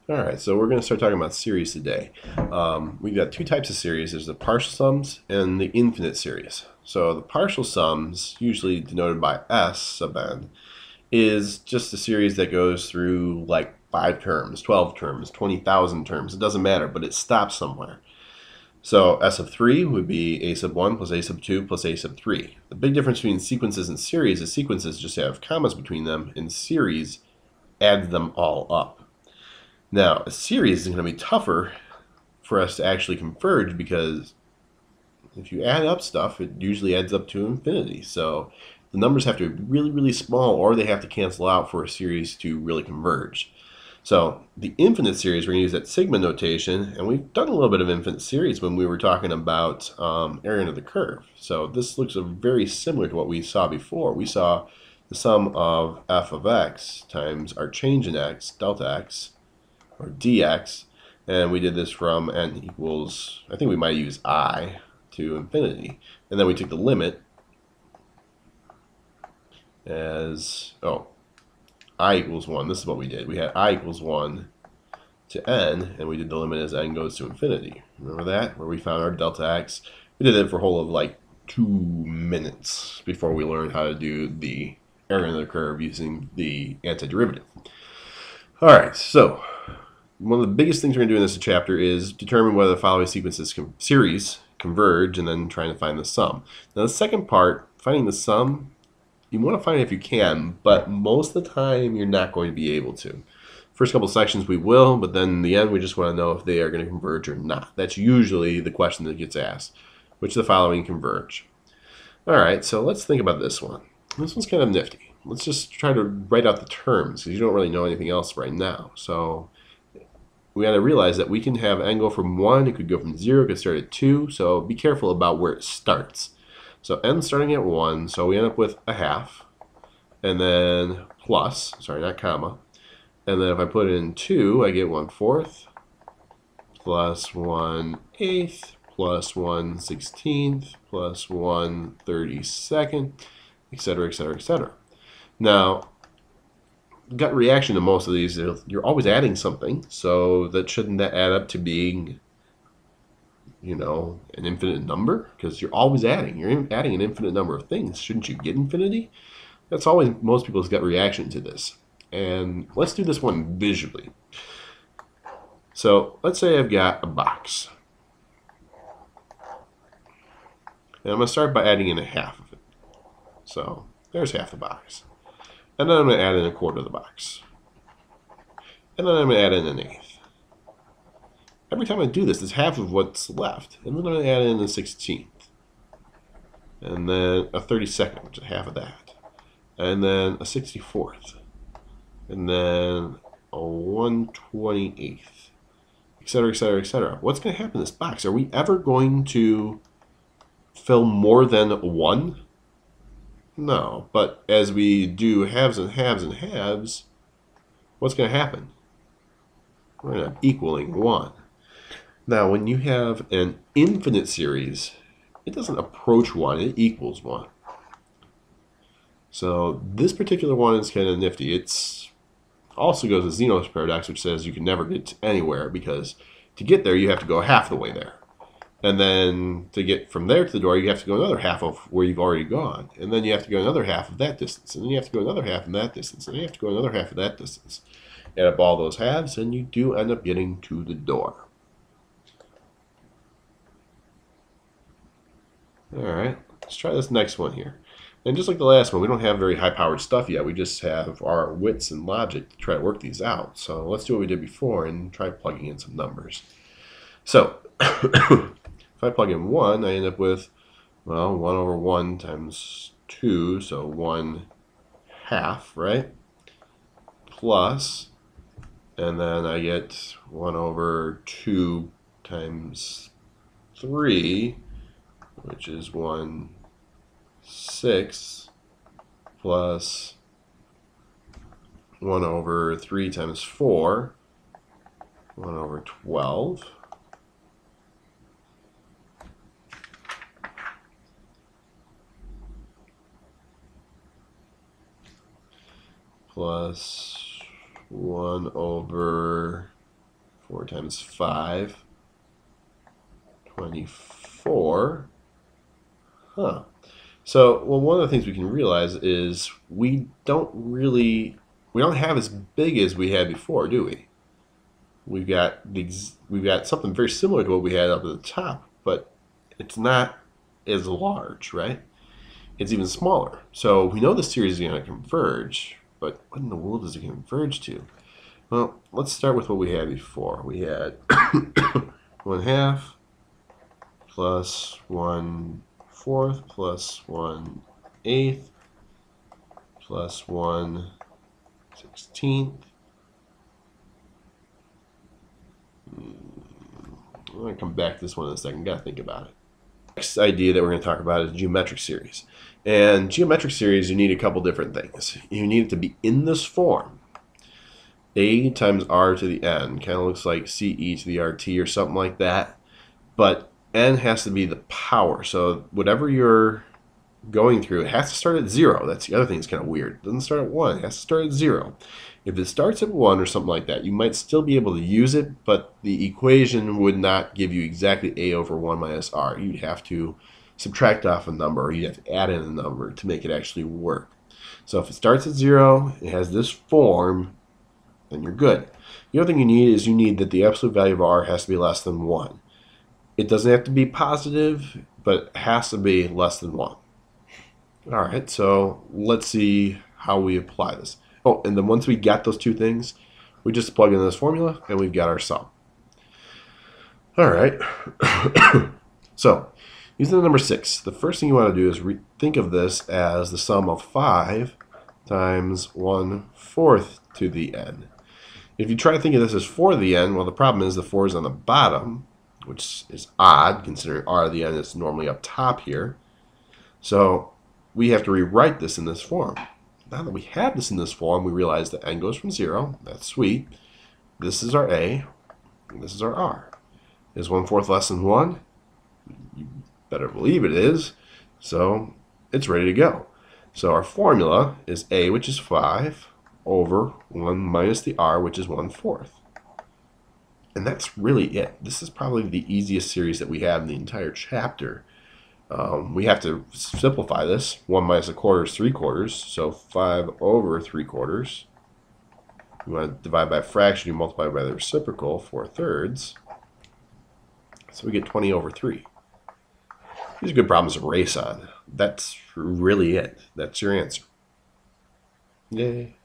All right, so we're going to start talking about series today. We've got two types of series. There's the partial sums and the infinite series. So the partial sums, usually denoted by S sub n, is just a series that goes through like 5 terms, 12 terms, 20,000 terms. It doesn't matter, but it stops somewhere. So S sub 3 would be A sub 1 plus A sub 2 plus A sub 3. The big difference between sequences and series is sequences just have commas between them, and series adds them all up. Now, a series is going to be tougher for us to actually converge because if you add up stuff, it usually adds up to infinity. So the numbers have to be really, really small, or they have to cancel out for a series to really converge. So the infinite series, we're going to use that sigma notation, and we've done a little bit of infinite series when we were talking about area under the curve. So this looks very similar to what we saw before. We saw the sum of f of x times our change in x, delta x, or dx, and we did this from n equals, I think we might use I, to infinity. And then we took the limit as, I equals 1. This is what we did. We had I equals 1 to n, and we did the limit as n goes to infinity. Remember that? Where we found our delta x. We did it for a whole of like 2 minutes before we learned how to do the area under the curve using the antiderivative. All right, so one of the biggest things we're going to do in this chapter is determine whether the following series converge, and then trying to find the sum. Now the second part, finding the sum, you want to find it if you can, but most of the time you're not going to be able to. First couple sections we will, but then in the end we just want to know if they are going to converge or not. That's usually the question that gets asked. Which of the following converge? Alright, so let's think about this one. This one's kind of nifty. Let's just try to write out the terms, because you don't really know anything else right now. So we got to realize that we can have n go from 1, it could go from 0, it could start at 2, so be careful about where it starts. So n starting at 1, so we end up with a half, and then plus, sorry, not comma, and then if I put in 2, I get 1/4, plus 1/8, plus 1/16, plus 1/32, etc., etc., etc. Now, gut reaction to most of these is you're always adding something, so shouldn't that add up to being, an infinite number? Because you're always adding. You're adding an infinite number of things. Shouldn't you get infinity? That's always most people's gut reaction to this. And let's do this one visually. So let's say I've got a box. And I'm going to start by adding in a half of it. So there's half the box. And then I'm going to add in a quarter of the box. And then I'm going to add in an eighth. Every time I do this, it's half of what's left. And then I'm going to add in a 16th. And then a 32nd, which is half of that. And then a 64th. And then a 1/28th. Etc., etc., etc. What's going to happen in this box? Are we ever going to fill more than 1? No, but as we do halves and halves and halves, what's going to happen? We're going to have equaling 1. Now, when you have an infinite series, it doesn't approach 1, it equals 1. So this particular one is kind of nifty. It's also goes with Zeno's paradox, which says you can never get anywhere, because to get there, you have to go half the way there. And then to get from there to the door, you have to go another half of where you've already gone. And then you have to go another half of that distance. And then you have to go another half of that distance. And then you have to go another half of that distance. Add up all those halves, and you do end up getting to the door. Alright, let's try this next one here. And just like the last one, we don't have very high-powered stuff yet. We just have our wits and logic to try to work these out. So let's do what we did before and try plugging in some numbers. So if I plug in 1, I end up with, well, 1/1 times 2, so 1/2, right? Plus, and then I get 1/2 times 3, which is 1/6, plus 1/3 times 4, 1/12. Plus 1/, 4 times 5, 24. Huh. So, well, one of the things we can realize is we don't have as big as we had before, do we? We've got something very similar to what we had up at the top, but it's not as large, right? It's even smaller. So we know the series is going to converge, but what in the world does it converge to? Well, let's start with what we had before. We had 1/2 plus 1/4 plus 1/8 plus 1/16. I'm going to come back to this one in a second. Got to think about it. Next idea that we're going to talk about is geometric series. And geometric series, you need a couple different things. You need it to be in this form. A times r to the n. Kind of looks like CE to the RT or something like that. But n has to be the power. So whatever you're going through, it has to start at 0. That's the other thing that's kind of weird. It doesn't start at 1. It has to start at 0. If it starts at 1 or something like that, you might still be able to use it, but the equation would not give you exactly a over 1 minus r. You'd have to subtract off a number, or you'd have to add in a number to make it actually work. So if it starts at 0, it has this form, then you're good. The other thing you need that the absolute value of r has to be less than 1. It doesn't have to be positive, but it has to be less than 1. All right, so let's see how we apply this. Oh, and then once we got those two things, we just plug in this formula and we've got our sum. All right. So, using the number 6, the first thing you want to do is think of this as the sum of 5 times 1/4 to the n. If you try to think of this as 4 to the n, well, the problem is the 4 is on the bottom, which is odd considering r to the n is normally up top here. So we have to rewrite this in this form. Now that we have this in this form, we realize that n goes from 0. That's sweet. This is our a, and this is our r. Is 1/4 less than 1? You better believe it is. So it's ready to go. So our formula is a, which is 5, over 1 minus the r, which is 1/4. And that's really it. This is probably the easiest series that we have in the entire chapter. We have to simplify this. 1 minus 1/4 is 3/4, so 5 over 3/4. You want to divide by a fraction, you multiply by the reciprocal, 4/3. So we get 20 over 3. These are good problems to race on. That's really it. That's your answer. Yay.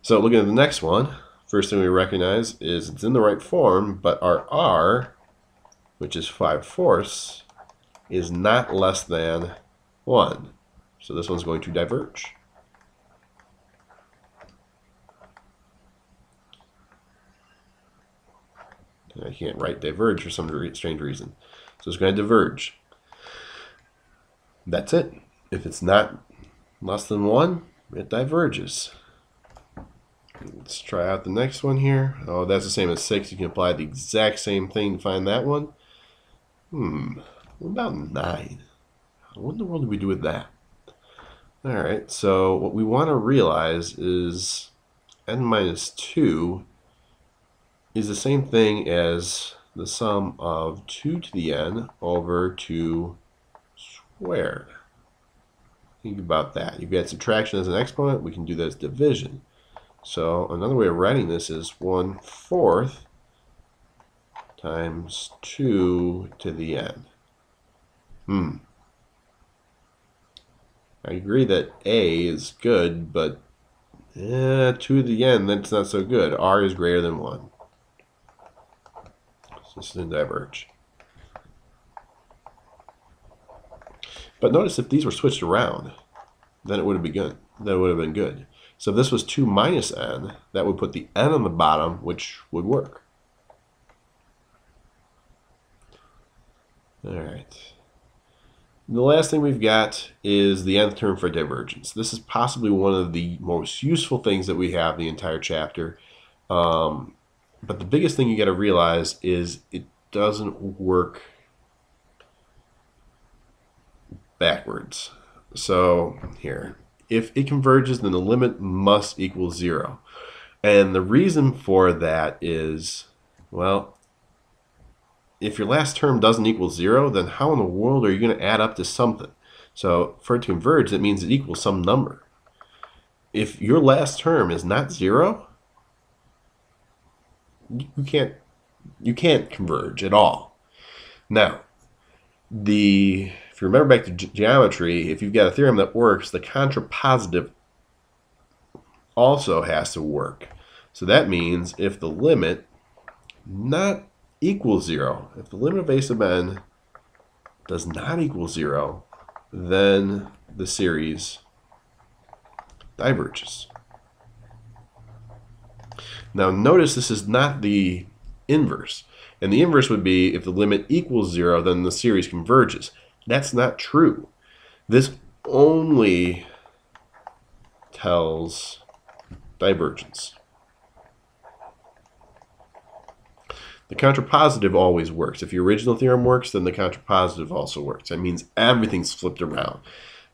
So looking at the next one, first thing we recognize is it's in the right form, but our r, which is 5/4, is not less than 1. So this one's going to diverge. I can't write diverge for some strange reason. So it's going to diverge. That's it. If it's not less than 1, it diverges. Let's try out the next one here. Oh, that's the same as 6. You can apply the exact same thing to find that one. What about 9? What in the world do we do with that? Alright, so what we want to realize is n minus 2 is the same thing as the sum of 2 to the n over 2 squared. Think about that. You've got subtraction as an exponent, we can do that as division. So another way of writing this is 1/4 times 2 to the n. I agree that a is good, but 2 to the n, that's not so good. R is greater than 1. So this is going to diverge. But notice if these were switched around, then it would have been good. That would have been good. So if this was 2 minus n, that would put the n on the bottom, which would work. All right. The last thing we've got is the nth term for divergence. This is possibly one of the most useful things that we have in the entire chapter. But the biggest thing you got to realize is it doesn't work backwards. So here, if it converges, then the limit must equal 0. And the reason for that is Well, if your last term doesn't equal 0, then how in the world are you going to add up to something? So for it to converge, it means it equals some number. If your last term is not 0, you can't converge at all. Now, if you remember back to geometry, if you've got a theorem that works, the contrapositive also has to work. So that means if the limit not equals 0, if the limit of a sub n does not equal 0, then the series diverges. Now notice this is not the inverse. And the inverse would be if the limit equals 0, then the series converges. That's not true. This only tells divergence. The contrapositive always works. If your original theorem works, then the contrapositive also works. That means everything's flipped around.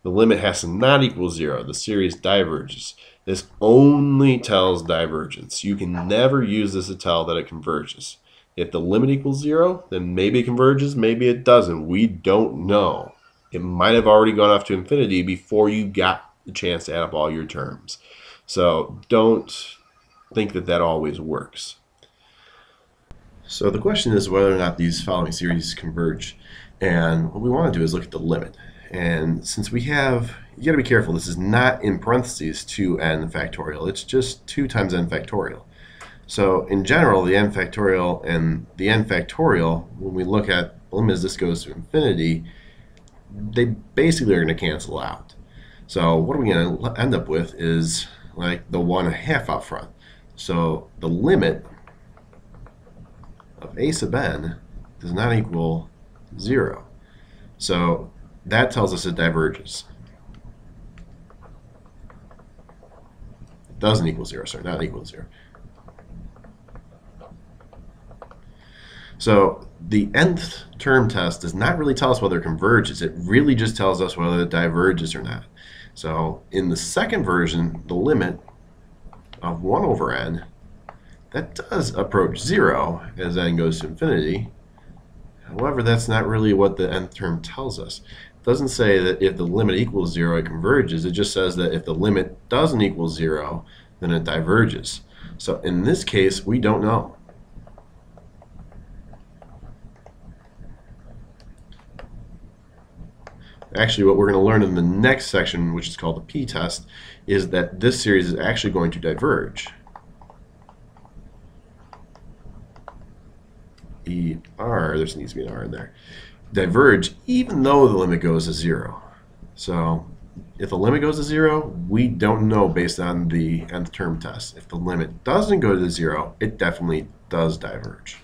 The limit has to not equal 0. The series diverges. This only tells divergence. You can never use this to tell that it converges. If the limit equals 0, then maybe it converges, maybe it doesn't. We don't know. It might have already gone off to infinity before you got the chance to add up all your terms. So don't think that that always works. So the question is whether or not these following series converge. And what we want to do is look at the limit. And since we have, you got to be careful, this is not in parentheses 2n factorial. It's just 2 times n factorial. So in general, the n factorial and the n factorial, when we look at the limit as this goes to infinity, they basically are going to cancel out. So what are we going to end up with is like the 1/2 out front. So the limit of a sub n does not equal 0. So that tells us it diverges. It doesn't equal 0, sorry, not equal to 0. So the nth term test does not really tell us whether it converges. It really just tells us whether it diverges or not. So in the second version, the limit of 1 over n, that does approach 0 as n goes to infinity. However, that's not really what the nth term tells us. It doesn't say that if the limit equals 0, it converges. It just says that if the limit doesn't equal 0, then it diverges. So in this case, we don't know. Actually, what we're going to learn in the next section, which is called the p-test, is that this series is actually going to diverge. R, there needs to be an R in there. Diverge even though the limit goes to 0. So if the limit goes to 0, we don't know based on the nth term test. If the limit doesn't go to 0, it definitely does diverge.